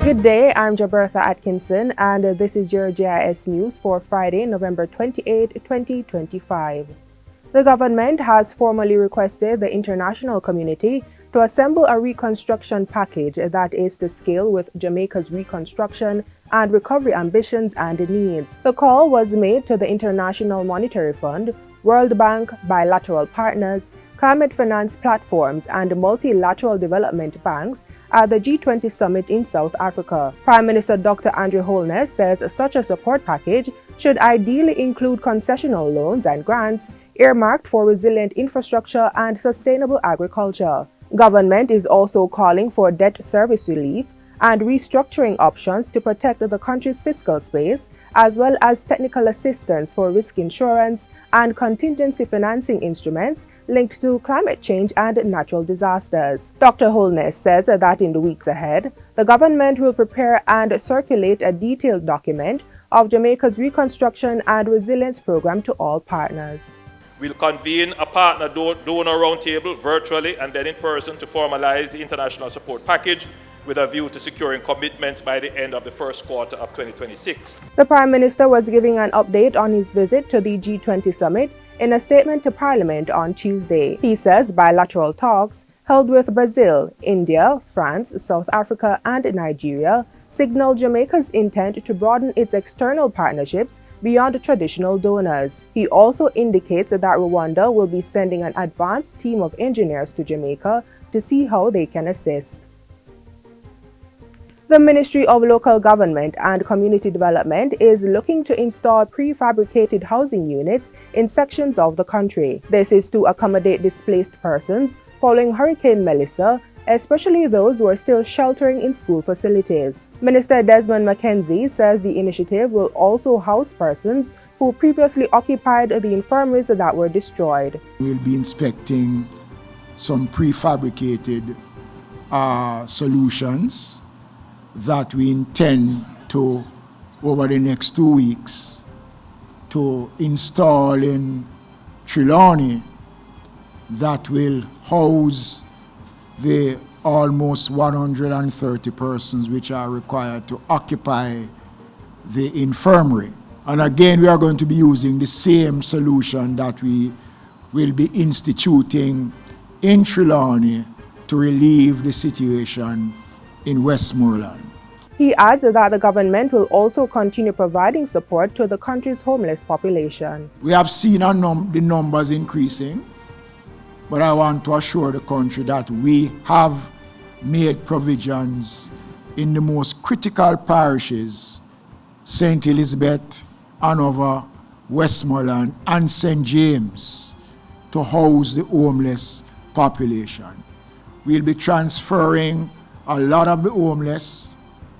Good day, I'm Jabertha Atkinson, and this is your JIS News for Friday, November 28, 2025. The government has formally requested the international community to assemble a reconstruction package that is to scale with Jamaica's reconstruction and recovery ambitions and needs. The call was made to the International Monetary Fund, World Bank, bilateral partners, climate finance platforms, and multilateral development banks at the G20 summit in South Africa. Prime Minister Dr. Andrew Holness says such a support package should ideally include concessional loans and grants earmarked for resilient infrastructure and sustainable agriculture. Government is also calling for debt service relief and restructuring options to protect the country's fiscal space, as well as technical assistance for risk insurance and contingency financing instruments linked to climate change and natural disasters. Dr. Holness says that in the weeks ahead, the government will prepare and circulate a detailed document of Jamaica's reconstruction and resilience program to all partners. We'll convene a partner donor roundtable virtually and then in person to formalize the international support package with a view to securing commitments by the end of the first quarter of 2026. The Prime Minister was giving an update on his visit to the G20 summit in a statement to Parliament on Tuesday. He says bilateral talks held with Brazil, India, France, South Africa, and Nigeria signaled Jamaica's intent to broaden its external partnerships beyond traditional donors. He also indicates that Rwanda will be sending an advanced team of engineers to Jamaica to see how they can assist. The Ministry of Local Government and Community Development is looking to install prefabricated housing units in sections of the country. This is to accommodate displaced persons following Hurricane Melissa, especially those who are still sheltering in school facilities. Minister Desmond McKenzie says the initiative will also house persons who previously occupied the infirmaries that were destroyed. We'll be inspecting some prefabricated solutions that we intend to, over the next 2 weeks, to install in Trelawney that will house the almost 130 persons which are required to occupy the infirmary. And again, we are going to be using the same solution that we will be instituting in Trelawney to relieve the situation in Westmoreland. He adds that the government will also continue providing support to the country's homeless population. We have seen the numbers increasing, but I want to assure the country that we have made provisions in the most critical parishes, St. Elizabeth, Hanover, Westmoreland, and St. James, to house the homeless population. We'll be transferring a lot of the homeless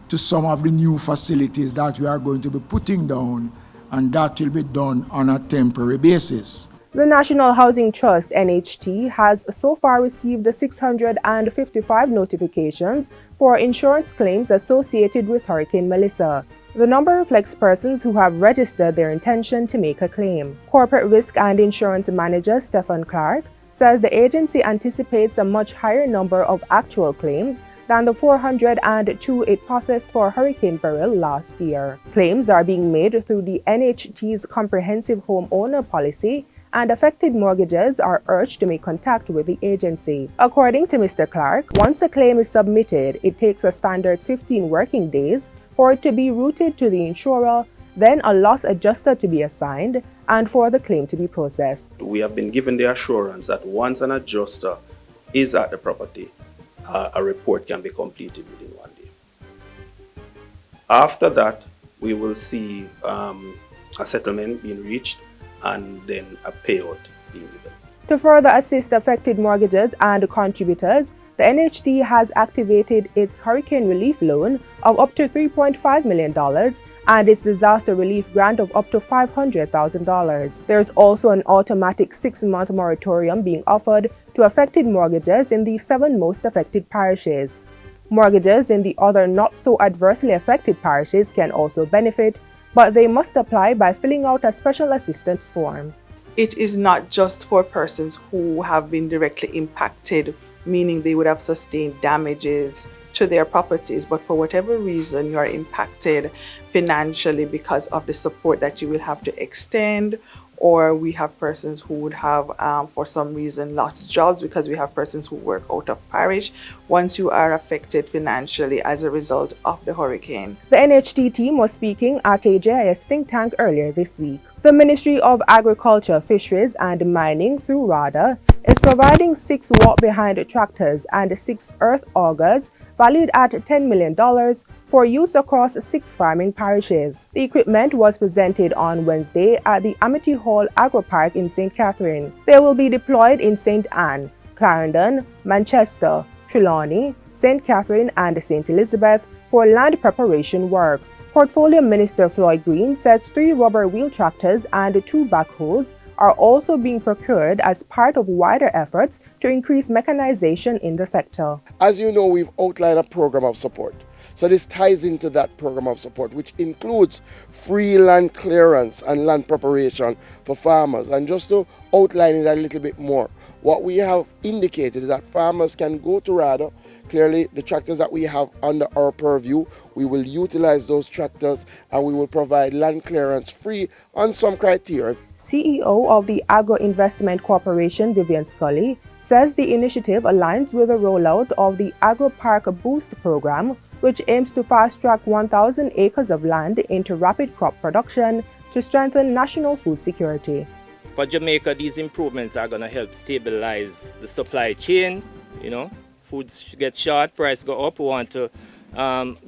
to some of the new facilities that we are going to be putting down, and that will be done on a temporary basis. The National Housing Trust, NHT, has so far received 655 notifications for insurance claims associated with Hurricane Melissa. The number reflects persons who have registered their intention to make a claim. Corporate Risk and Insurance Manager Stephen Clark says the agency anticipates a much higher number of actual claims than the 402 it processed for Hurricane Beryl last year. Claims are being made through the NHT's comprehensive homeowner policy, and affected mortgages are urged to make contact with the agency. According to Mr. Clark, once a claim is submitted, it takes a standard 15 working days for it to be routed to the insurer, then a loss adjuster to be assigned, and for the claim to be processed. We have been given the assurance that once an adjuster is at the property, a report can be completed within 1 day. After that, we will see a settlement being reached and then a payout being given. To further assist affected mortgages and contributors, the NHT has activated its hurricane relief loan of up to $3.5 million and its disaster relief grant of up to $500,000. There's also an automatic 6-month moratorium being offered to affected mortgages in the 7 most affected parishes. Mortgages in the other not so adversely affected parishes can also benefit, but they must apply by filling out a special assistance form. It is not just for persons who have been directly impacted, meaning they would have sustained damages, to their properties, but for whatever reason you are impacted financially because of the support that you will have to extend, or we have persons who would have, for some reason, lost jobs because we have persons who work out of parish. Once you are affected financially as a result of the hurricane. The NHT team was speaking at a JIS think tank earlier this week. The Ministry of Agriculture, Fisheries and Mining through RADA is providing 6 walk-behind tractors and 6 earth augers valued at $10 million for use across 6 farming parishes. The equipment was presented on Wednesday at the Amity Hall Agro Park in St. Catherine. They will be deployed in St. Anne, Clarendon, Manchester, Trelawney, St. Catherine and St. Elizabeth for land preparation works. Portfolio Minister Floyd Green says 3 rubber wheel tractors and 2 backhoes are also being procured as part of wider efforts to increase mechanization in the sector. As you know, we've outlined a program of support. So this ties into that program of support, which includes free land clearance and land preparation for farmers. And just to outline it a little bit more, what we have indicated is that farmers can go to RADA. Clearly, the tractors that we have under our purview, we will utilize those tractors and we will provide land clearance free on some criteria. CEO of the Agro Investment Corporation, Vivian Scully, says the initiative aligns with the rollout of the Agro Park Boost program, which aims to fast-track 1,000 acres of land into rapid crop production to strengthen national food security. For Jamaica, these improvements are going to help stabilize the supply chain. Food gets short, price go up. We want to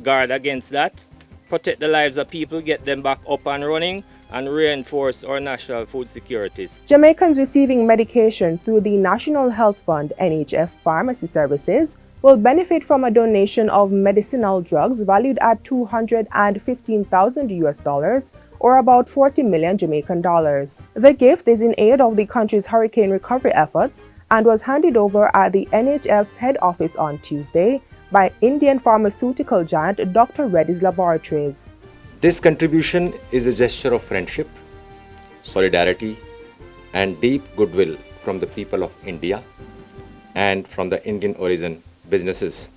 guard against that, protect the lives of people, get them back up and running, and reinforce our national food securities. Jamaicans receiving medication through the National Health Fund NHF pharmacy services will benefit from a donation of medicinal drugs valued at $215,000 or about 40 million Jamaican dollars. The gift is in aid of the country's hurricane recovery efforts and was handed over at the NHF's head office on Tuesday by Indian pharmaceutical giant Dr. Reddy's Laboratories. This contribution is a gesture of friendship, solidarity, and deep goodwill from the people of India and from the Indian origin businesses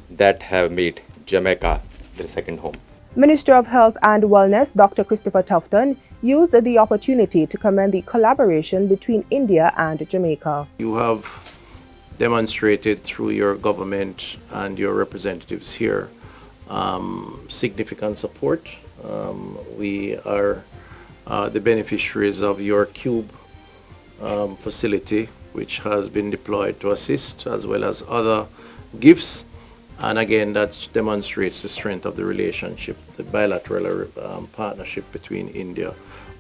that have made Jamaica their second home. Minister of Health and Wellness Dr. Christopher Tufton used the opportunity to commend the collaboration between India and Jamaica. You have demonstrated through your government and your representatives here significant support. We are the beneficiaries of your Cube facility, which has been deployed to assist, as well as other gifts. And again, that demonstrates the strength of the relationship, the bilateral partnership between India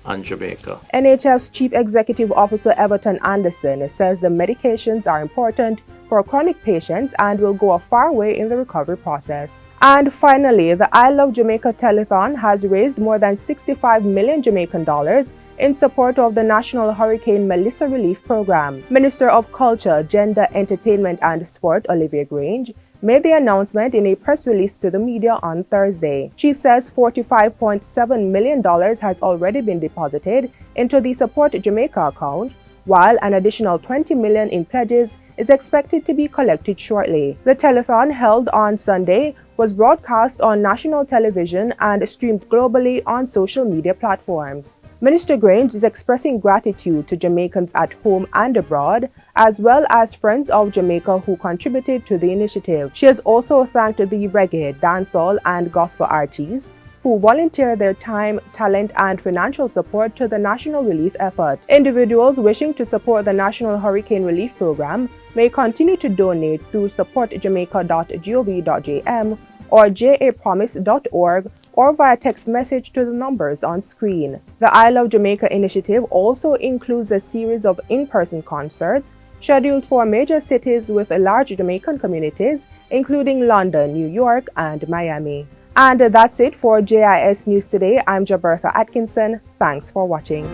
and Jamaica. NHF's Chief Executive Officer Everton Anderson says the medications are important for chronic patients and will go a far way in the recovery process. And finally, the I Love Jamaica telethon has raised more than 65 million Jamaican dollars in support of the National Hurricane Melissa Relief Program. Minister of Culture, Gender, Entertainment and Sport Olivia Grange made the announcement in a press release to the media on Thursday. She says $45.7 million has already been deposited into the Support Jamaica account, while an additional $20 million in pledges is expected to be collected shortly. The telethon, held on Sunday, was broadcast on national television and streamed globally on social media platforms. Minister Grange is expressing gratitude to Jamaicans at home and abroad, as well as friends of Jamaica who contributed to the initiative. She has also thanked the reggae, dancehall, and gospel artists who volunteer their time, talent, and financial support to the national relief effort. Individuals wishing to support the National Hurricane Relief Program may continue to donate through supportjamaica.gov.jm or japromise.org or via text message to the numbers on screen. The I Love Jamaica initiative also includes a series of in-person concerts scheduled for major cities with large Jamaican communities, including London, New York, and Miami. And that's it for JIS News Today. I'm Jabertha Atkinson. Thanks for watching.